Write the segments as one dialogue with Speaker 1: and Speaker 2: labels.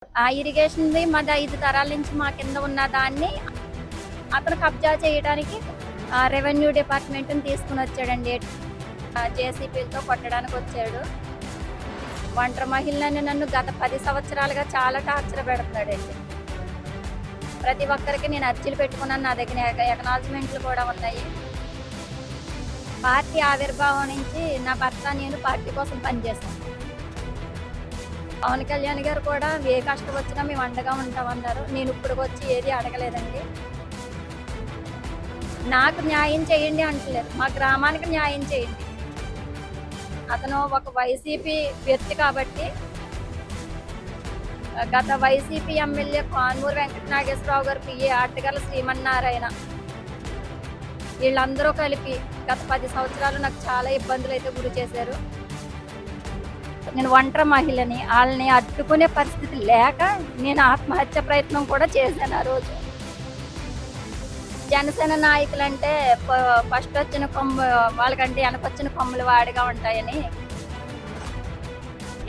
Speaker 1: ఆ ఇరిగేషన్‌ది మాది 5 తరాల నుంచి మా కింద ఉన్న దాన్ని అతను కబ్జా చేయడానికి రెవెన్యూ డిపార్ట్మెంట్‌ని తీసుకొనొచ్చాడండి. జేసీబీలతో కొట్టడానికొచ్చాడు. ఒంటరి మహిళని నన్ను గత 10 సంవత్సరాలుగా చాలా టార్చర్ పెడుతున్నాడండి. ప్రతి ఒక్కరికి నేను అర్జీలు పెట్టుకున్నాను. నా దగ్గర ఎక్నాలజ్‌మెంట్లు కూడా ఉన్నాయి. పార్టీ ఆవిర్భావం నుంచి నా భర్త నేను పార్టీ కోసం పనిచేశాం. పవన్ కళ్యాణ్ గారు కూడా ఏ కష్టం వచ్చినా మేము అండగా ఉంటామన్నారు. నేను ఇప్పటికొచ్చి ఏది అడగలేదండి. నాకు న్యాయం చేయండి అంటలేదు, మా గ్రామానికి న్యాయం చేయండి. అతను ఒక వైసీపీ వ్యక్తి కాబట్టి గత వైసీపీ ఎమ్మెల్యే కాన్మూరు వెంకట నాగేశ్వరరావు గారు, పిఏ ఆటగల శ్రీమన్నారాయణ, వీళ్ళందరూ కలిపి గత 10 సంవత్సరాలు నాకు చాలా ఇబ్బందులు అయితే గురి చేశారు. నేను ఒంటరి మహిళని, వాళ్ళని అడ్డుకునే పరిస్థితి లేక నేను ఆత్మహత్య ప్రయత్నం కూడా చేశాను ఆ రోజు. జనసేన నాయకులంటే ఫస్ట్ వచ్చిన కొమ్ము వాళ్ళకంటే వెనకొచ్చిన కొమ్ములు వాడిగా ఉంటాయని,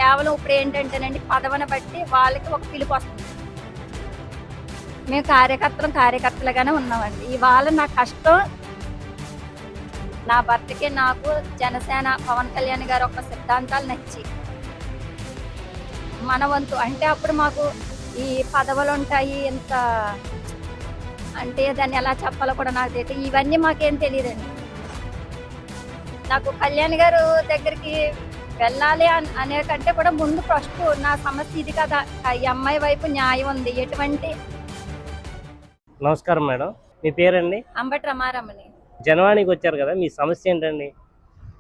Speaker 1: కేవలం ఇప్పుడు ఏంటంటేనండి పదవిని బట్టి వాళ్ళకి ఒక పిలుపు వస్తుంది. మేము కార్యకర్తలుగానే ఉన్నామండి. ఇవాళ నా కష్టం నా భర్తకి, నాకు జనసేన పవన్ కళ్యాణ్ గారు ఒక సిద్ధాంతాలు నచ్చి మన వంతు అంటే అప్పుడు మాకు ఈ పదవులు ఉంటాయి, ఇంత అంటే దాన్ని ఎలా చెప్పాలో కూడా నాకు తెలియదు. ఇవన్నీ మాకేం తెలియదండి. నాకు కళ్యాణ్ గారు దగ్గరికి వెళ్ళాలి అనే కంటే కూడా ముందు ఫస్ట్ నా సమస్య ఇది కదా, ఈ అమ్మాయి వైపు న్యాయం ఉంది. ఎటువంటి
Speaker 2: నమస్కారం మేడం, మీ పేరండి?
Speaker 1: అంబటి రమారమణి.
Speaker 2: జనవాణికి వచ్చారు కదా, మీ సమస్య ఏంటండి?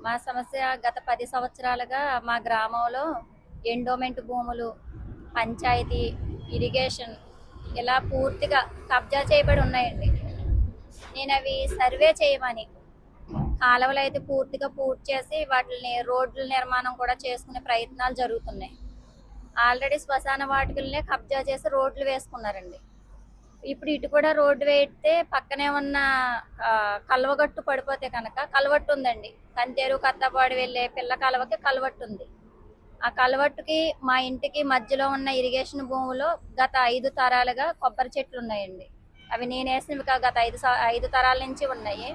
Speaker 1: మా సమస్య గత 10 సంవత్సరాలుగా మా గ్రామంలో ఎండోమెంట్ భూములు, పంచాయతీ, ఇరిగేషన్ ఇలా పూర్తిగా కబ్జా చేయబడి ఉన్నాయండి. నేను అవి సర్వే చేయమని కాలువలు అయితే పూర్తిగా పూర్తి చేసి వాటిని రోడ్ల నిర్మాణం కూడా చేసుకునే ప్రయత్నాలు జరుగుతున్నాయి. ఆల్రెడీ శ్మశాన వాటికలనే కబ్జా చేసి రోడ్లు వేసుకున్నారండి. ఇప్పుడు ఇటు కూడా రోడ్డు వేస్తే పక్కనే ఉన్న కల్వగట్టు పడిపోతే కనుక, కల్వట్టు ఉందండి, కంతేరు కత్తపాడు వెళ్ళే పిల్ల కాలువకి కల్వట్టు ఉంది. ఆ కల్వట్టుకి మా ఇంటికి మధ్యలో ఉన్న ఇరిగేషన్ భూమిలో గత 5 తరాలుగా కొబ్బరి చెట్లు ఉన్నాయండి. అవి నేను వేసినవి గత 5 తరాల నుంచి ఉన్నాయి.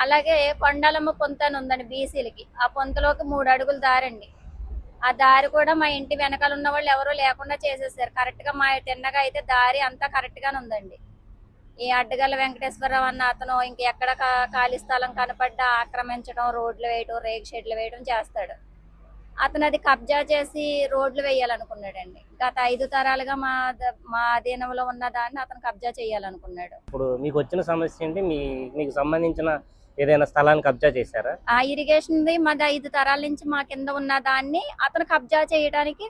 Speaker 1: అలాగే కొండాలమ్మ పొంత అని ఉందండి బీసీలకి. ఆ పొంతలోకి 3 అడుగుల దారండి. ఆ దారి కూడా మా ఇంటి వెనకాల ఉన్న వాళ్ళు ఎవరూ లేకుండా చేసేసారు. కరెక్ట్గా మా తిన్నగా అయితే దారి అంతా కరెక్ట్గానే ఉందండి. ఈ అడ్డగల్ల వెంకటేశ్వరరావు అన్న అతను ఇంకెక్కడ ఖాళీ స్థలం కనపడ్డా ఆక్రమించడం, రోడ్లు వేయడం, రేగు షెడ్లు వేయడం చేస్తాడు. అతను అది కబ్జా చేసి రోడ్లు వేయాలనుకున్నాడండి. గత 5 తరాలుగా మా అధీనంలో ఉన్న దాన్ని అతను కబ్జా చేయాలనుకున్నాడు.
Speaker 2: ఇప్పుడు మీకు వచ్చిన సమస్య ఏంటి? మీకు సంబంధించిన ఏదైనా స్థలాన్ని కబ్జా చేశారా?
Speaker 1: ఆ ఇరిగేషన్‌ది మాది 5 తరాల నుంచి మా కింద ఉన్న దాన్ని అతను కబ్జా చేయడానికి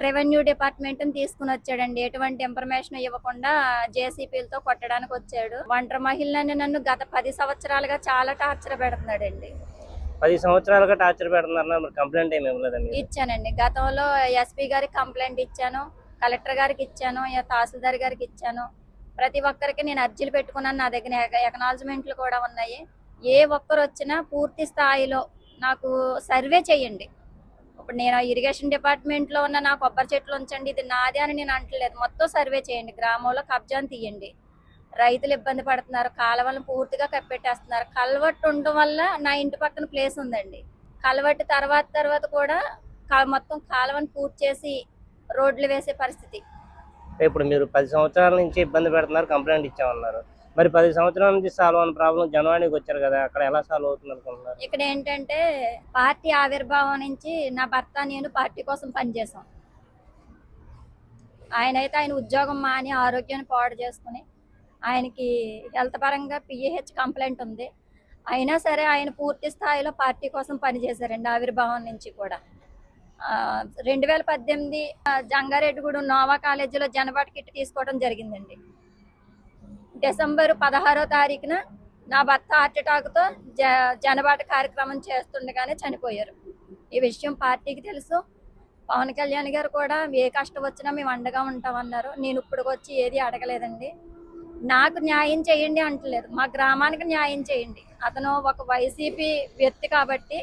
Speaker 1: రెవెన్యూ డిపార్ట్మెంట్‌ని తీసుకొనొచ్చాడండి. ఎటువంటి ఇన్ఫర్మేషన్ ఇవ్వకుండా జేసీబీలతో కొట్టడానికి వచ్చాడు. ఒంటరి మహిళని నన్ను గత 10 సంవత్సరాలుగా చాలా టార్చర్ పెడుతున్నాడండి.
Speaker 2: 10 సంవత్సరాలుగా టార్చర్ పెడుతున్నారు. మరి కంప్లైంట్ ఏమి ఇవ్వలేదండి?
Speaker 1: ఇచ్చానండి. గతంలో ఎస్పీ గారికి కంప్లైంట్ ఇచ్చాను, కలెక్టర్ గారికి ఇచ్చాను, తహసీల్దార్ గారికి ఇచ్చాను. ప్రతి ఒక్కరికి నేను అర్జీలు పెట్టుకున్నాను. నా దగ్గర ఎక్నాలజ్‌మెంట్లు కూడా ఉన్నాయి. ఏ ఒక్కరు వచ్చినా పూర్తి స్థాయిలో నాకు సర్వే చేయండి. ఇప్పుడు నేను ఇరిగేషన్ డిపార్ట్మెంట్లో ఉన్న నా కొబ్బరి చెట్లు ఉంచండి, ఇది నాదే అని నేను అంటలేదు. మొత్తం సర్వే చేయండి, గ్రామంలో కబ్జాను తీయండి. రైతులు ఇబ్బంది పడుతున్నారు, కాలువలను పూర్తిగా కప్పెట్టేస్తున్నారు. కల్వట్టు ఉండడం వల్ల నా ఇంటి పక్కన ప్లేస్ ఉందండి. కల్వట్టు తర్వాత కూడా మొత్తం కాలువను పూర్తి చేసి రోడ్లు వేసే పరిస్థితి.
Speaker 2: ఇప్పుడు మీరు 10 సంవత్సరాల నుంచి ఇబ్బంది పెడుతున్నారు, కంప్లైంట్ ఇచ్చామన్నారు. మరి 10 సంవత్సరాల నుంచి సాల్వ్ అయిన ప్రాబ్లం జనవాణికి వచ్చారు కదా, అక్కడ ఎలా సాల్వ్ అవుతుంది అనుకుంటున్నారు?
Speaker 1: ఇక్కడ ఏంటంటే పార్టీ ఆవిర్భావం నుంచి నా భర్త నేను పార్టీ కోసం పనిచేసాం. ఆయన ఉద్యోగం మాని ఆరోగ్యాన్ని పాడు చేసుకుని, ఆయనకి హెల్త్ పరంగా పిఏహెచ్ కంప్లైంట్ ఉంది. అయినా సరే ఆయన పూర్తి స్థాయిలో పార్టీ కోసం పనిచేశారండి ఆవిర్భావం నుంచి కూడా. 2018 జంగారెడ్డిగూడెం నోవా కాలేజీలో జనబాట కిట్ తీసుకోవడం జరిగిందండి. డిసెంబర్ 16వ తారీఖున నా భర్త హార్ట్ అటాక్తో జనబాట కార్యక్రమం చేస్తుండగానే చనిపోయారు. ఈ విషయం పార్టీకి తెలుసు. పవన్ కళ్యాణ్ గారు కూడా ఏ కష్టం వచ్చినా మేము అండగా ఉంటామన్నారు. నేను ఇప్పటికొచ్చి ఏది అడగలేదండి. నాకు న్యాయం చేయండి అంటలేదు, మా గ్రామానికి న్యాయం చేయండి. అతను ఒక వైసీపీ వ్యక్తి కాబట్టి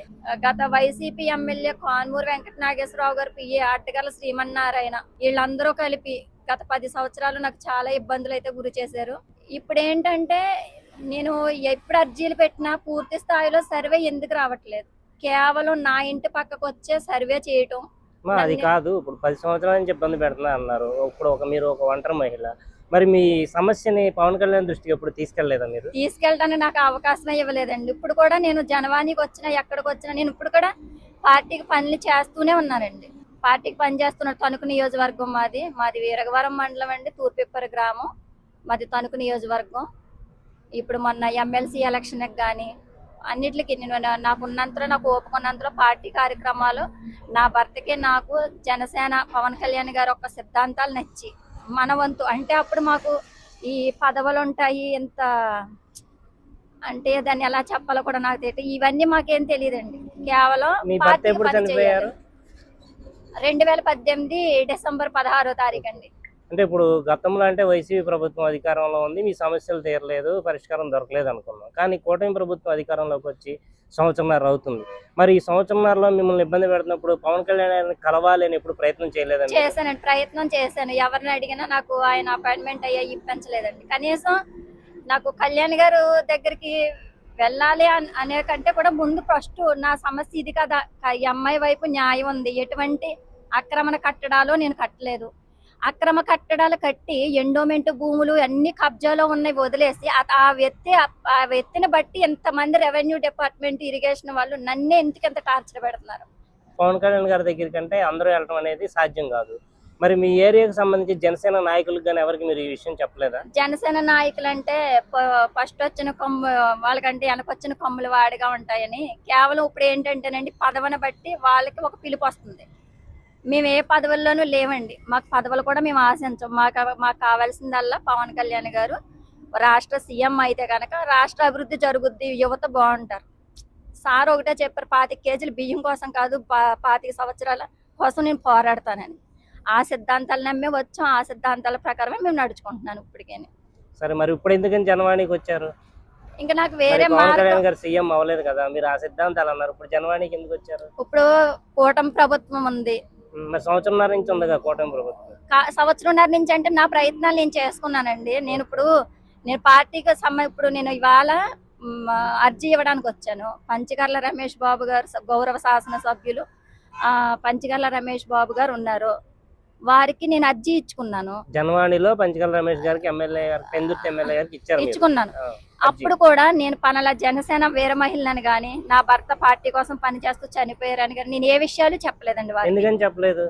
Speaker 1: గత వైసీపీ ఎమ్మెల్యే కాన్మూరు వెంకట నాగేశ్వరరావు గారు, పిఏ ఆటగల శ్రీమన్నారాయణ, వీళ్ళందరూ కలిపి గత 10 సంవత్సరాలు నాకు చాలా ఇబ్బందులు అయితే గురి చేశారు. ఇప్పుడు ఏంటంటే నేను ఎప్పుడు అర్జీలు పెట్టినా పూర్తి స్థాయిలో సర్వే ఎందుకు రావట్లేదు? కేవలం నా ఇంటి పక్కకు వచ్చే సర్వే చేయటం.
Speaker 2: అది కాదు, ఇప్పుడు 10 సంవత్సరాల నుంచి ఇబ్బంది పెడుతున్నా అన్నారు. ఇప్పుడు మీరు ఒక ఒంటరి మహిళ, మరి మీ సమస్యని పవన్ కళ్యాణ్ దృష్టికి ఎప్పుడు తీసుకెళ్లేదా మీరు?
Speaker 1: తీసుకెళ్ళడానికి నాకు అవకాశమే ఇవ్వలేదండి. ఇప్పుడు కూడా నేను జనవాణికి వచ్చినా ఎక్కడికి వచ్చినా నేను ఇప్పుడు కూడా పార్టీకి పనులు చేస్తూనే ఉన్నానండి. పార్టీకి పని చేస్తున్నాడు. తణుకు నియోజకవర్గం మాది వీరగవరం మండలం అండి, తూర్పిప్పర గ్రామం, మాది తణుకు నియోజకవర్గం. ఇప్పుడు మొన్న ఎమ్మెల్సీ ఎలక్షన్కి కానీ అన్నిటికి నేను నాకున్నంతలో, నాకు ఓపుకున్నంతలో పార్టీ కార్యక్రమాలు, నా భర్తకి నాకు జనసేన పవన్ కళ్యాణ్ గారు ఒక సిద్ధాంతాలు నచ్చి మన వంతు అంటే అప్పుడు మాకు ఈ పదవులు ఉంటాయి, ఎంత అంటే దాన్ని ఎలా చెప్పాలో కూడా నాకు తెలియదు. ఇవన్నీ మాకేం తెలియదండి. కేవలం
Speaker 2: మీ భర్త ఎప్పుడు చనిపోయారు?
Speaker 1: 2018 డిసెంబర్ 16వ తారీఖు అండి.
Speaker 2: అంటే ఇప్పుడు గతంలో అంటే వైసీపీ ప్రభుత్వం అధికారంలో ఉంది, మీ సమస్యలు తీరలేదు, పరిష్కారం దొరకలేదు అనుకున్నాం. కానీ కూటమి ప్రభుత్వం అధికారంలోకి వచ్చి సంవత్సరంన్నర అవుతుంది. మరి ఈ సంవత్సరంన్నరలో మిమ్మల్ని ఇబ్బంది పెడుతున్నప్పుడు పవన్ కళ్యాణ్ కలవాలి అని ఎప్పుడు ప్రయత్నం చేయలేదండి?
Speaker 1: చేశానండి, ప్రయత్నం చేశాను. ఎవరిని అడిగినా నాకు ఆయన అపాయింట్మెంట్ అయ్యా ఇప్పించలేదండి. కనీసం నాకు కళ్యాణ్ గారు దగ్గరికి వెళ్ళాలి అనే కంటే కూడా ముందు ఫస్ట్ నా సమస్య ఇది కదా, ఈ అమ్మాయి వైపు న్యాయం ఉంది, ఎటువంటి అక్రమణ కట్టడాలు నేను కట్టలేదు, అక్రమ కట్టడాలు కట్టి ఎండోమెంట్ భూములు అన్ని కబ్జాలో ఉన్నాయి వదిలేసి ఆ వ్యక్తిని బట్టి ఎంతమంది రెవెన్యూ డిపార్ట్మెంట్, ఇరిగేషన్ వాళ్ళు నన్నే ఎంత టార్చర్ పెడుతున్నారు.
Speaker 2: పవన్ కళ్యాణ్ గారి దగ్గరికి అంటే అందరూ వెళ్ళడం అనేది సాధ్యం కాదు. మరి మీ ఏరియాకి సంబంధించి జనసేన నాయకులకు కానీ ఎవరికి మీరు ఈ విషయం చెప్పలేదా?
Speaker 1: జనసేన నాయకులు అంటే ఫస్ట్ వచ్చిన కొమ్ము వాళ్ళకంటే వెనకొచ్చిన కొమ్ములు వాడిగా ఉంటాయని, కేవలం ఇప్పుడు ఏంటంటేనండి పదవిని బట్టి వాళ్ళకి ఒక పిలుపు వస్తుంది. మేము ఏ పదవుల్లోనూ లేవండి, మాకు పదవులు కూడా మేము ఆశించం. మాకు కావాల్సిందల్లా పవన్ కళ్యాణ్ గారు రాష్ట్ర సీఎం అయితే కనుక రాష్ట్ర అభివృద్ధి జరుగుద్ది, యువత బాగుంటారు. సార్ ఒకటే చెప్పారు, 25 కేజీలు బియ్యం కోసం కాదు, 25 సంవత్సరాల కోసం నేను పోరాడతానని. ఆ సిద్ధాంతాలు నమ్మే వచ్చాం, ఆ సిద్ధాంతాల ప్రకారమే మేము నడుచుకుంటున్నాను ఇప్పటికే.
Speaker 2: సరే, మరి ఇప్పుడు ఎందుకని జనవాణికి వచ్చారు?
Speaker 1: ఇంకా నాకు వేరే
Speaker 2: పవన్ కళ్యాణ్ గారు సీఎం అవ్వలేదు కదా, మీరు ఆ సిద్ధాంతాలు అన్నారు, ఇప్పుడు జనవాణికి ఎందుకు వచ్చారు?
Speaker 1: ఇప్పుడు కూటమి ప్రభుత్వం ఉంది,
Speaker 2: మరి సంవత్సరంన్నర నుంచి ఉందిగా కూటమి ప్రభుత్వం.
Speaker 1: సంవత్సరంన్నర నుంచి అంటే నా ప్రయత్నాలు నేను చేసుకున్నానండి. నేను పార్టీకి ఇప్పుడు నేను ఇవాళ అర్జీ ఇవ్వడానికి వచ్చాను. పంచగర్ల రమేష్ బాబు గారు గౌరవ శాసనసభ్యులు పంచగర్ల రమేష్ బాబు గారు ఉన్నారు, వారికి నేను అర్జీ ఇచ్చుకున్నాను.
Speaker 2: జనవాణిలో పంచగర్ల రమేష్ గారికి ఎమ్మెల్యే గారు, పెందుర్తి ఎమ్మెల్యే గారికి
Speaker 1: ఇచ్చుకున్నాను. అప్పుడు కూడా నేను పనల జనసేన వీర మహిళని గాని, నా భర్త పార్టీ కోసం పనిచేస్తూ చనిపోయారని కానీ నేను ఏ విషయాలు చెప్పలేదండి.
Speaker 2: ఎందుకని చెప్పలేదు?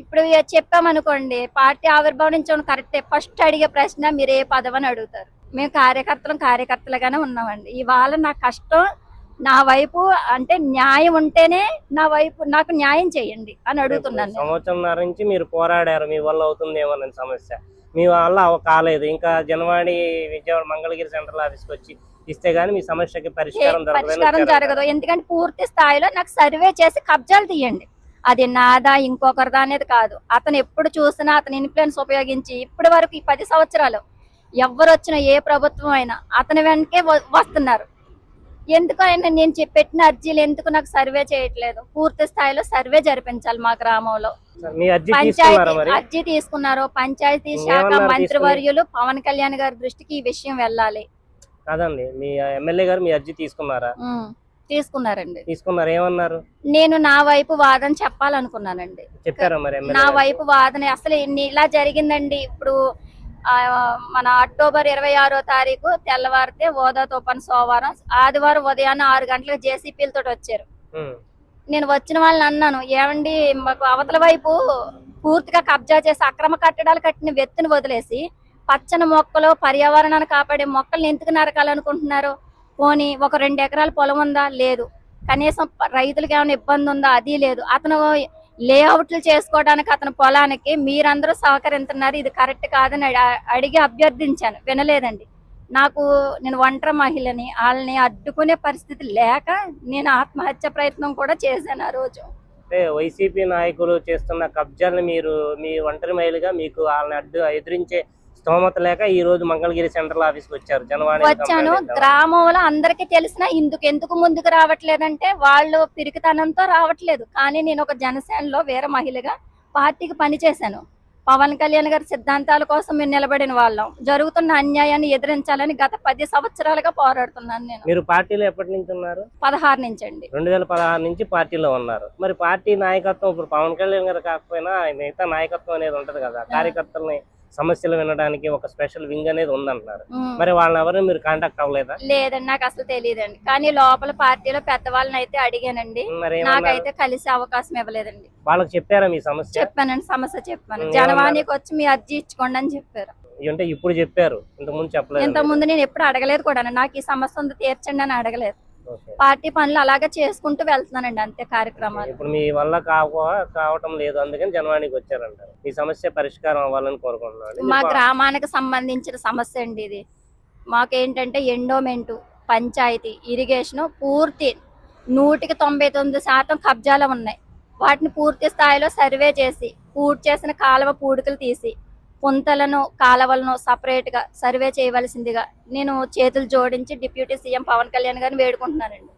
Speaker 1: ఇప్పుడు చెప్పామనుకోండి, పార్టీ ఆవిర్భావం నుంచి కరెక్టే, ఫస్ట్ అడిగే ప్రశ్న మీరు ఏ పదవని అడుగుతారు. మేము కార్యకర్తలుగానే ఉన్నామండి. ఇవాళ నా కష్టం నా వైపు అంటే న్యాయం ఉంటేనే నా వైపు నాకు న్యాయం చేయండి అని అడుగుతున్నాను.
Speaker 2: సంవత్సరంన్నర నుంచి మీరు పోరాడారు, మీ వల్ల అవుతుందేమోనని సమస్య, మీ వల్ల కాలేదు. ఇంకా జనవాణి విజయవాడ మంగళగిరి సెంట్రల్ ఆఫీస్కి వచ్చి ఇస్తే గానీ మీ సమస్యకి పరిష్కారం
Speaker 1: జరగదు. ఎందుకంటే పూర్తి స్థాయిలో నాకు సర్వే చేసి కబ్జాలు తీయండి. అది నాదా ఇంకొకరిదా అనేది కాదు. అతను ఎప్పుడు చూసినా అతని ఇన్ఫ్లుయెన్స్ ఉపయోగించి ఇప్పటి వరకు ఈ 10 సంవత్సరాలు ఎవరు వచ్చినా ఏ ప్రభుత్వం అయినా అతని వెనకే వస్తున్నారు. ఎందుకు ఆయన నేను పెట్టిన అర్జీలు ఎందుకు నాకు సర్వే చేయట్లేదు? పూర్తి స్థాయిలో సర్వే జరిపించాలి మా గ్రామంలో. అర్జీ తీసుకున్నారు. పంచాయతీ శాఖ మంత్రివర్యులు పవన్ కళ్యాణ్ గారి దృష్టికి ఈ విషయం వెళ్ళాలి.
Speaker 2: కాదండి, మీ ఎమ్మెల్యే గారు మీ అర్జీ తీసుకున్నారా?
Speaker 1: తీసుకున్నారండి.
Speaker 2: తీసుకున్నారు, ఏమన్నారు?
Speaker 1: నేను నా వైపు వాదన చెప్పాలనుకున్నానండి.
Speaker 2: చెప్పారా మరి?
Speaker 1: నా వైపు వాదన అసలు ఇలా జరిగిందండి. ఇప్పుడు మన అక్టోబర్ 26వ తారీఖు తెల్లవారితే ఓదా తుఫాను సోమవారం, ఆదివారం ఉదయాన్నే 6 గంటలకు జేసీపీలతో వచ్చారు. నేను వచ్చిన వాళ్ళని అన్నాను, ఏమండి మాకు అవతల వైపు పూర్తిగా కబ్జా చేసి అక్రమ కట్టడాలు కట్టిన వ్యక్తిని వదిలేసి పచ్చని మొక్కలు, పర్యావరణాన్ని కాపాడే మొక్కల్ని ఎందుకు నరకాలనుకుంటున్నారు? పోనీ ఒక 2 ఎకరాల పొలం ఉందా? లేదు. కనీసం రైతులకు ఏమైనా ఇబ్బంది ఉందా? అది లేదు. అతను లేఅవుట్లు చేసుకోవడానికి అతని పొలానికి మీరందరూ సహకరిస్తున్నారు, ఇది కరెక్ట్ కాదని అడిగి అభ్యర్థించాను, వినలేదండి. నేను ఒంటరి మహిళని, వాళ్ళని అడ్డుకునే పరిస్థితి లేక నేను ఆత్మహత్య ప్రయత్నం కూడా చేశాను ఆ రోజు.
Speaker 2: వైసీపీ నాయకులు చేస్తున్న కబ్జాలను మీరు మీ ఒంటరి మహిళగా మీకు వాళ్ళని ఎదిరించే స్తోమత లేక ఈ రోజు మంగళగిరి సెంట్రల్ ఆఫీస్కి వచ్చారు జనవాణి
Speaker 1: వచ్చాను. గ్రామంలో అందరికి తెలిసిన ఎందుకు ముందుకు రావట్లేదంటే వాళ్ళు పిరికితనంతో రావట్లేదు. కానీ నేను ఒక జనసేనలో వేరే మహిళగా పార్టీకి పనిచేశాను. పవన్ కళ్యాణ్ గారి సిద్ధాంతాల కోసం మేము నిలబడిన వాళ్ళం. జరుగుతున్న అన్యాయాన్ని ఎదిరించాలని గత 10 సంవత్సరాలుగా పోరాడుతున్నాను నేను.
Speaker 2: మీరు పార్టీలో ఎప్పటి నుంచి ఉన్నారు?
Speaker 1: 16 నుంచి అండి.
Speaker 2: 2016 నుంచి పార్టీలో ఉన్నారు. మరి పార్టీ నాయకత్వం ఇప్పుడు పవన్ కళ్యాణ్ గారు కాకపోయినా మిగతా నాయకత్వం అనేది ఉంటది కదా, కార్యకర్తల్ని సమస్యలు వినడానికి ఒక స్పెషల్ వింగ్ అనేది ఉందంటున్నారు. మరి వాళ్ళని ఎవరు మీరు కాంటాక్ట్ అవ్వలేదా?
Speaker 1: లేదండి, నాకు అసలు తెలియదండి. కానీ లోపల పార్టీలో పెద్దవాళ్ళని అయితే అడిగానండి.
Speaker 2: మరి
Speaker 1: నాకైతే కలిసే అవకాశం ఇవ్వలేదండి.
Speaker 2: వాళ్ళకి చెప్పారా మీ సమస్య?
Speaker 1: చెప్పానండి, సమస్య చెప్పాను. జనవాణికి వచ్చి మీ అర్జీ ఇచ్చుకోండి అని చెప్పారు.
Speaker 2: అంటే ఇప్పుడు చెప్పారు, ఇంతకుముందు చెప్పలేదు?
Speaker 1: ఇంతకుముందు నేను ఎప్పుడు అడగలేదు కూడా. నాకు ఈ సమస్య ఉంది తీర్చండి అని అడగలేదు.
Speaker 2: ఓకే.
Speaker 1: పార్టీ పనులు అలాగే చేసుకుంటూ వెళ్తున్నానండి, అంతే కార్యక్రమాలు.
Speaker 2: ఇప్పుడు మీ వల్ల కావటం లేదు, అందుకని జనవాణికి వచ్చారంటారు. ఈ సమస్య పరిష్కారం అవ్వాలని కోరుకుంటున్నాను.
Speaker 1: మా గ్రామానికి సంబంధించిన సమస్య అండి ఇది. మాకేంటంటే ఎండోమెంటు, పంచాయతీ, ఇరిగేషన్ పూర్తి 199% కబ్జాలు ఉన్నాయి. వాటిని పూర్తి స్థాయిలో సర్వే చేసి పూర్తి చేసిన కాలువ పూడికలు తీసి పుంతలను కాలువలను సపరేట్ గా సర్వే చేయవలసిందిగా నేను చేతులు జోడించి డిప్యూటీ సీఎం పవన్ కళ్యాణ్ గారిని వేడుకుంటున్నానండి.